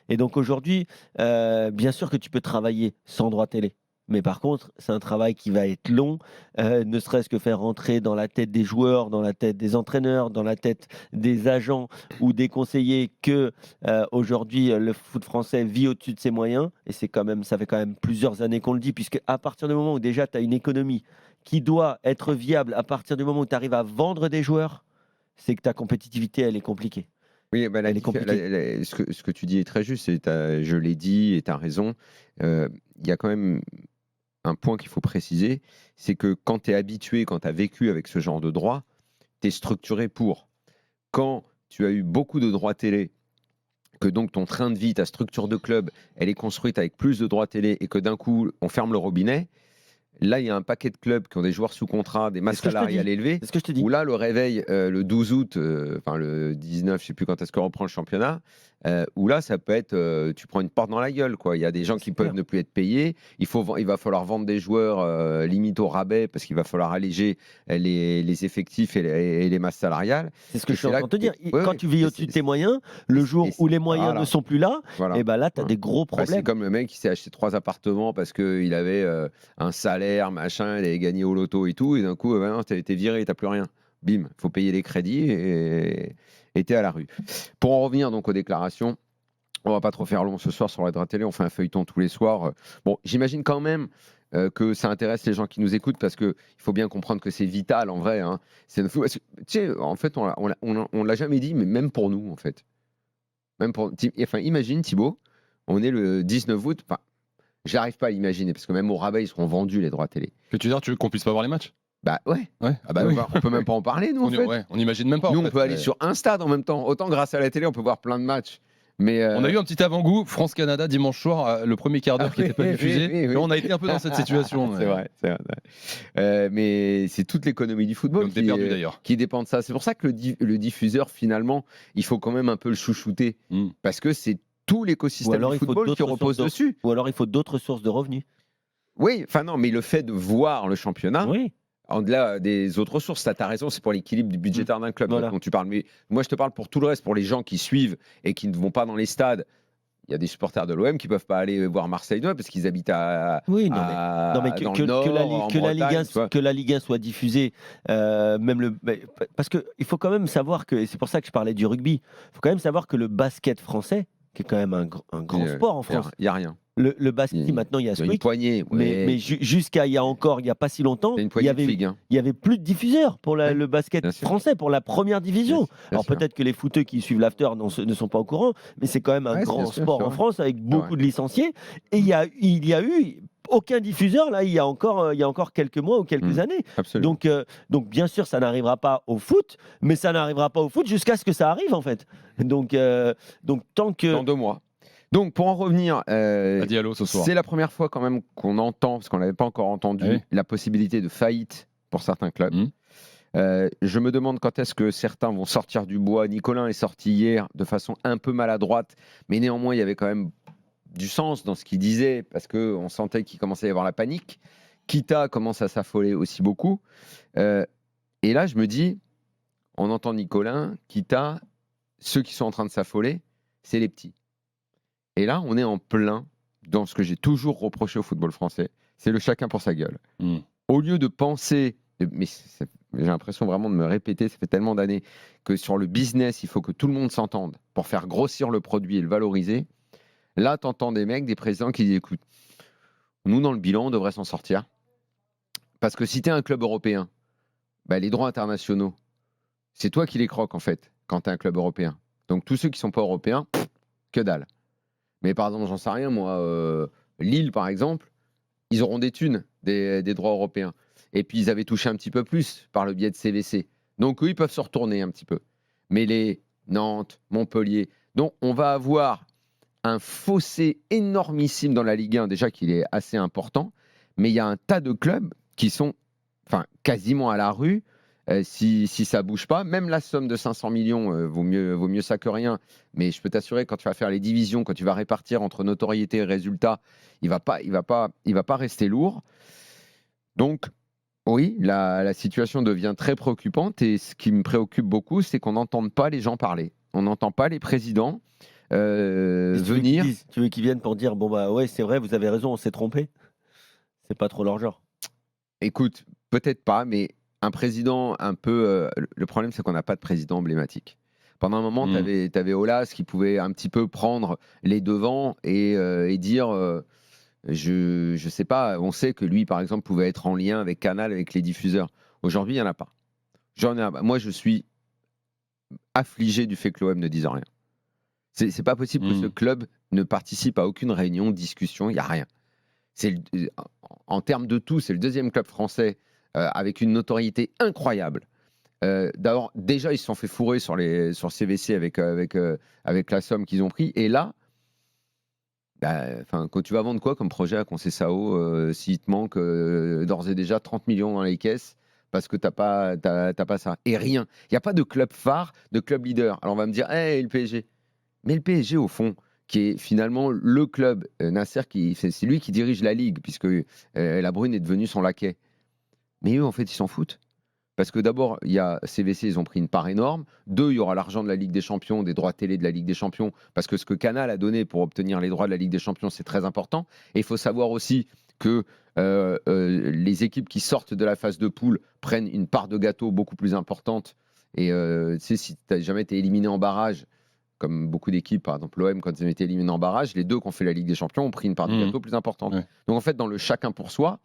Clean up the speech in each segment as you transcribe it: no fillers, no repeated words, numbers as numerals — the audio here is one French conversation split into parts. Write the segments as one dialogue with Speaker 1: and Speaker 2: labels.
Speaker 1: Et donc aujourd'hui, bien sûr que tu peux travailler sans droit télé. Mais par contre, c'est un travail qui va être long, ne serait-ce que faire rentrer dans la tête des joueurs, dans la tête des entraîneurs, dans la tête des agents ou des conseillers que, aujourd'hui, le foot français vit au-dessus de ses moyens et ça fait quand même plusieurs années qu'on le dit puisque à partir du moment où déjà tu as une économie qui doit être viable, à partir du moment où tu arrives à vendre des joueurs, c'est que ta compétitivité, elle est compliquée.
Speaker 2: Oui, bah,
Speaker 1: Elle est compliquée.
Speaker 2: ce que tu dis est très juste, je l'ai dit et tu as raison. Il y a quand même un point qu'il faut préciser, c'est que quand tu es habitué, quand tu as vécu avec ce genre de droit, tu es structuré pour. Quand tu as eu beaucoup de droits télé, que donc ton train de vie, ta structure de club, elle est construite avec plus de droits télé et que d'un coup, on ferme le robinet, là, il y a un paquet de clubs qui ont des joueurs sous contrat, des
Speaker 1: C'est
Speaker 2: masses
Speaker 1: ce que je te
Speaker 2: salariales
Speaker 1: dis.
Speaker 2: élevées,
Speaker 1: C'est ce que je te dis.
Speaker 2: où là, le réveil, le 12 août, enfin le 19, je ne sais plus quand est-ce qu'on reprend le championnat, où là, ça peut être, tu prends une porte dans la gueule, quoi. Il y a des gens qui
Speaker 1: C'est
Speaker 2: peuvent
Speaker 1: clair.
Speaker 2: ne plus être payés. Il va falloir vendre des joueurs limite au rabais parce qu'il va falloir alléger les effectifs et les masses salariales.
Speaker 1: C'est ce que
Speaker 2: Et
Speaker 1: je suis
Speaker 2: c'est
Speaker 1: en
Speaker 2: là
Speaker 1: train de te
Speaker 2: que,
Speaker 1: dire.
Speaker 2: ouais,
Speaker 1: Quand
Speaker 2: ouais,
Speaker 1: tu vis au-dessus de tes moyens, le jour où les moyens ne
Speaker 2: voilà,
Speaker 1: sont plus là,
Speaker 2: voilà.
Speaker 1: et ben là, tu as des gros
Speaker 2: Bah, c'est
Speaker 1: problèmes.
Speaker 2: comme le mec qui s'est acheté 3 appartements parce qu'il avait un salaire, machin, il avait gagné au loto et tout, et d'un coup, bah non, t'as été viré, t'as plus rien. Bim, faut payer les crédits et t'es à la rue. Pour en revenir donc aux déclarations, on va pas trop faire long ce soir sur la Dra Télé, on fait un feuilleton tous les soirs. Bon, j'imagine quand même que ça intéresse les gens qui nous écoutent parce qu'il faut bien comprendre que c'est vital en vrai. Hein. Tu sais, en fait, on l'a jamais dit, mais même pour nous, en fait. Même pour, enfin, imagine Thibaut, on est le 19 août. Enfin, j'arrive pas à l'imaginer parce que même au rabais, ils seront vendus les droits télé.
Speaker 3: Que tu veux dire, tu veux qu'on puisse pas voir les matchs?
Speaker 2: Bah ouais.
Speaker 3: Ouais, ah bah
Speaker 2: Mais
Speaker 3: oui.
Speaker 2: on peut même pas en parler, nous, en fait.
Speaker 3: Ouais, on imagine même pas en
Speaker 2: Nous, on
Speaker 3: fait.
Speaker 2: peut aller sur un stade en même temps. Autant grâce à la télé, on peut voir plein de matchs. Mais
Speaker 3: On a eu un petit avant-goût France-Canada dimanche soir, le premier quart d'heure qui n'était pas diffusé.
Speaker 2: oui, oui.
Speaker 3: Et on a été un peu dans cette situation.
Speaker 2: C'est vrai, c'est vrai. Mais c'est toute l'économie du
Speaker 3: Et
Speaker 2: football
Speaker 3: on était perdu d'ailleurs.
Speaker 2: qui dépend de ça. C'est pour ça que le diffuseur, finalement, il faut quand même un peu le chouchouter. Parce que c'est tout
Speaker 1: Ou
Speaker 2: l'écosystème
Speaker 1: alors
Speaker 2: du
Speaker 1: il faut
Speaker 2: football qui
Speaker 1: d'autres
Speaker 2: repose
Speaker 1: sources de
Speaker 2: dessus.
Speaker 1: ou alors il faut d'autres sources de revenus.
Speaker 2: Oui, enfin non, mais le fait de voir le championnat,
Speaker 1: Oui.
Speaker 2: au-delà des autres sources, tu as raison, c'est pour l'équilibre du budgétaire d'un club
Speaker 1: Voilà.
Speaker 2: dont tu parles. Mais moi, je te parle pour tout le reste, pour les gens qui suivent et qui ne vont pas dans les stades. Il y a des supporters de l'OM qui ne peuvent pas aller voir Marseille-Nîmes parce qu'ils habitent
Speaker 1: Oui, non, mais
Speaker 2: dans le Nord, en Bretagne.
Speaker 1: Que la Ligue 1 soit diffusée, parce qu'il faut quand même savoir que, et c'est pour ça que je parlais du rugby, il faut quand même savoir que le basket français, qui est quand même un grand sport en France,
Speaker 2: Il n'y a rien.
Speaker 1: le basket,
Speaker 2: Il
Speaker 1: maintenant il y a
Speaker 2: y a une
Speaker 1: Squeak,
Speaker 2: poignée.
Speaker 1: mais jusqu'à il y a pas si longtemps,
Speaker 2: Il y a une
Speaker 1: il y
Speaker 2: poignée de
Speaker 1: avait,
Speaker 2: figues. Hein.
Speaker 1: il y avait plus de diffuseurs pour
Speaker 2: Ouais,
Speaker 1: le basket
Speaker 2: bien sûr.
Speaker 1: français, pour la première division.
Speaker 2: Bien
Speaker 1: Alors
Speaker 2: sûr.
Speaker 1: peut-être que les footeux qui suivent l'after ne sont pas au courant, mais c'est quand même un
Speaker 2: Ouais,
Speaker 1: grand
Speaker 2: bien sûr,
Speaker 1: sport
Speaker 2: c'est
Speaker 1: en
Speaker 2: vrai.
Speaker 1: France avec
Speaker 2: C'est
Speaker 1: beaucoup
Speaker 2: vrai.
Speaker 1: de licenciés. Et il y a eu aucun diffuseur là, il y a encore quelques mois ou quelques années.
Speaker 2: Absolument.
Speaker 1: Donc bien sûr, ça n'arrivera pas au foot, mais ça n'arrivera pas au foot jusqu'à ce que ça arrive en fait. Donc tant que
Speaker 2: Dans 2 mois. Donc, pour en revenir,
Speaker 3: À Diallo ce soir.
Speaker 2: c'est la première fois quand même qu'on entend, parce qu'on ne l'avait pas encore entendu,
Speaker 3: Ah oui.
Speaker 2: la possibilité de faillite pour certains clubs. Je me demande quand est-ce que certains vont sortir du bois. Nicolas est sorti hier de façon un peu maladroite, mais néanmoins, il y avait quand même du sens dans ce qu'il disait, parce qu'on sentait qu'il commençait à y avoir la panique. Kita commence à s'affoler aussi beaucoup. Et là, je me dis, on entend Nicolas, Kita, ceux qui sont en train de s'affoler, c'est les petits. Et là, on est en plein dans ce que j'ai toujours reproché au football français, c'est le chacun pour sa gueule. Au lieu de penser, mais j'ai l'impression vraiment de me répéter, ça fait tellement d'années, que sur le business, il faut que tout le monde s'entende pour faire grossir le produit et le valoriser. Là, tu entends des mecs, des présidents qui disent, écoute, nous, dans le bilan, on devrait s'en sortir. Parce que si tu es un club européen, bah, les droits internationaux, c'est toi qui les croques, en fait, quand tu es un club européen. Donc, tous ceux qui ne sont pas européens, que dalle. Mais par exemple, j'en sais rien, moi, Lille, par exemple, ils auront des thunes, des droits européens. Et puis, ils avaient touché un petit peu plus par le biais de CVC. Donc, eux, ils peuvent se retourner un petit peu. Mais les Nantes, Montpellier... Donc, on va avoir un fossé énormissime dans la Ligue 1, déjà qu'il est assez important. Mais il y a un tas de clubs qui sont quasiment à la rue. Si ça bouge pas, même la somme de 500 millions vaut mieux ça que rien. Mais je peux t'assurer, quand tu vas faire les divisions, quand tu vas répartir entre notoriété et résultat, il va pas rester lourd. Donc, oui, la situation devient très préoccupante. Et ce qui me préoccupe beaucoup, c'est qu'on n'entende pas les gens parler. On n'entend pas les présidents. venir.
Speaker 1: Tu veux qu'ils viennent pour dire bon bah ouais c'est vrai vous avez raison on s'est trompé. C'est pas trop leur genre.
Speaker 2: Écoute, peut-être pas, mais un président un peu. Le problème, c'est qu'on n'a pas de président emblématique. Pendant un moment, tu avais Aulas qui pouvait un petit peu prendre les devants et dire je sais pas, on sait que lui, par exemple, pouvait être en lien avec Canal, avec les diffuseurs. Aujourd'hui, il n'y en a pas. Moi, je suis affligé du fait que l'OM ne dise rien. C'est pas possible que ce club ne participe à aucune réunion, discussion, il n'y a rien. En termes de tout, c'est le deuxième club français avec une notoriété incroyable. D'abord, déjà, ils se sont fait fourrer sur CVC avec la somme qu'ils ont pris. Et là, quand tu vas vendre quoi comme projet à Conceição, s'il te manque d'ores et déjà 30 millions dans les caisses parce que t'as pas ça. Et rien. Il n'y a pas de club phare, de club leader. Alors on va me dire, le PSG. Mais le PSG, au fond, qui est finalement le club, Nasser, c'est lui qui dirige la Ligue, puisque La Brune est devenue son laquais. Mais eux, en fait, ils s'en foutent. Parce que d'abord, il y a CVC, ils ont pris une part énorme. 2, il y aura l'argent de la Ligue des Champions, des droits télé de la Ligue des Champions, parce que ce que Canal a donné pour obtenir les droits de la Ligue des Champions, c'est très important. Et il faut savoir aussi que les équipes qui sortent de la phase de poule prennent une part de gâteau beaucoup plus importante. Et tu sais, si tu n'as jamais été éliminé en barrage, comme beaucoup d'équipes, par exemple l'OM, quand ils ont été éliminés en barrage, les 2 qui ont fait la Ligue des Champions ont pris une part de gâteau plus importante. Ouais. Donc en fait, dans le chacun pour soi,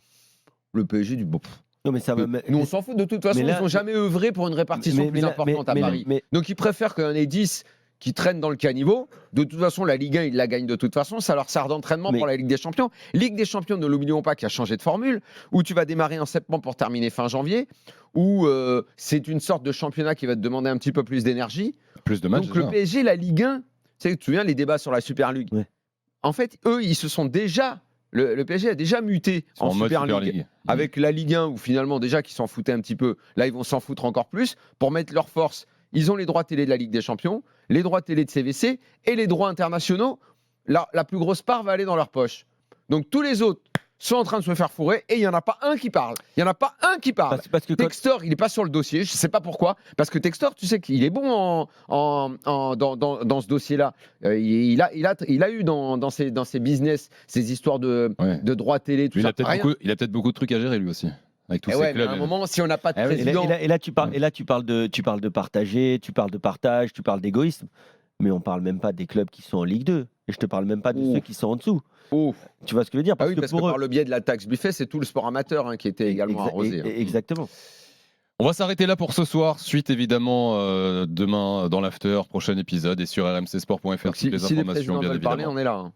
Speaker 2: le PSG du bon.
Speaker 1: Non, mais ça va,
Speaker 2: nous, on s'en fout de toute façon, ils n'ont jamais œuvré pour une répartition plus importante à Paris. Donc ils préfèrent qu'il y en ait 10 qui traînent dans le caniveau. De toute façon, la Ligue 1, ils la gagnent de toute façon. Ça leur sert d'entraînement pour la Ligue des Champions. Ligue des Champions, ne l'oublions pas, qui a changé de formule, où tu vas démarrer en septembre pour terminer fin janvier, où c'est une sorte de championnat qui va te demander un petit peu plus d'énergie.
Speaker 3: Plus de matchs.
Speaker 2: Donc le PSG, la Ligue 1, tu te souviens les débats sur la Super League. En fait, eux, ils se sont déjà... Le PSG a déjà muté en Super League. Avec la Ligue 1, où finalement, déjà qu'ils s'en foutaient un petit peu, là, ils vont s'en foutre encore plus pour mettre leur force. Ils ont les droits télé de la Ligue des Champions, les droits télé de CVC et les droits internationaux. La plus grosse part va aller dans leur poche. Donc tous les autres sont en train de se faire fourrer et il n'y en a pas un qui parle. Il n'y en a pas un qui parle. Parce que Textor, il n'est pas sur le dossier. Je ne sais pas pourquoi. Parce que Textor, tu sais qu'il est bon dans ce dossier-là. Il a eu dans ses business ces histoires de droits télé. Tout ça.
Speaker 3: Il a peut-être beaucoup de trucs à gérer lui aussi. Avec tous ces clubs.
Speaker 2: À un moment, si on n'a pas de président...
Speaker 1: Et là, tu parles de partager, tu parles de partage, tu parles d'égoïsme. Mais on parle même pas des clubs qui sont en Ligue 2. Et je te parle même pas de ceux qui sont en dessous. Tu vois ce que je veux dire?
Speaker 2: Parce que par le biais de la taxe Buffet, c'est tout le sport amateur qui était également arrosé.
Speaker 1: Exactement.
Speaker 3: On va s'arrêter là pour ce soir. Suite évidemment demain dans l'after, prochain épisode et sur rmcsport.fr.
Speaker 2: Si les présidents veulent parler, on est là.